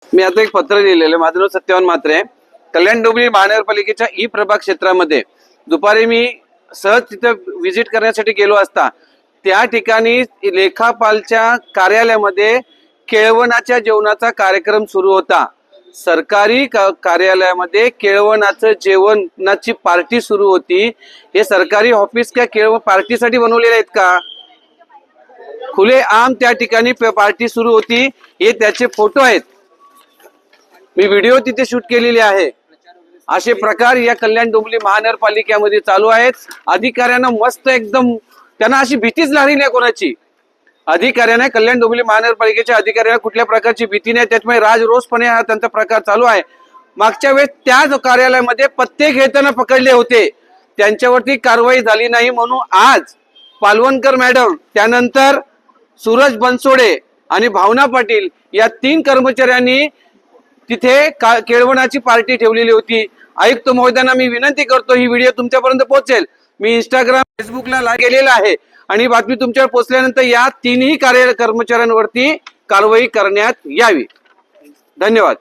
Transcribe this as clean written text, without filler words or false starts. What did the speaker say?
मी आता एक पत्र लिहिलेलं, माझं नाव सत्यवान म्हात्रे. कल्याण डोंबिवली महानगरपालिकेच्या ई प्रभाग क्षेत्रामध्ये दुपारी मी सहज तिथे व्हिजिट करण्यासाठी गेलो असता त्या ठिकाणी लेखापालच्या कार्यालयामध्ये केळवणाच्या जेवणाचा कार्यक्रम सुरू होता. सरकारी कार्यालयामध्ये केळवणाचं जेवणाची पार्टी सुरू होती. हे सरकारी ऑफिस काय केळवण पार्टीसाठी बनवलेले आहेत का? खुले आम त्या ठिकाणी पार्टी सुरू होती. हे त्याचे फोटो आहेत, मी व्हिडिओ तिथे शूट केलेली आहे. असे प्रकार या कल्याण डोंबिवली महानगरपालिकेमध्ये चालू आहेत. अधिकाऱ्यांना मस्त एकदम त्यांना अशी भीतीच लागली नाही कोणाची. अधिकाऱ्यांना कल्याण डोंबिवली महानगरपालिकेच्या अधिकाऱ्यांना कुठल्या प्रकारची भीती नाही. त्याच्यामुळे राजरोसपणे हा त्यांचा प्रकार चालू आहे. मागच्या वेळेस त्याच कार्यालयामध्ये पत्ते घेताना पकडले होते, त्यांच्यावरती कारवाई झाली नाही. म्हणून आज पालवणकर मॅडम, त्यानंतर सूरज बनसोडे आणि भावना पाटील या 3 कर्मचाऱ्यांनी तिथे केळवणाची पार्टी ठेवलेली होती. आयुक्त महोदयांना मी विनंती करतो, ही व्हिडिओ तुमच्यापर्यंत पोहोचेल. मी इंस्टाग्राम फेसबुकला लाईक केलेला आहे आणि बातमी तुमच्यावर पोहोचल्यानंतर या 3ही कर्मचाऱ्यांवरती कारवाई करण्यात यावी. धन्यवाद.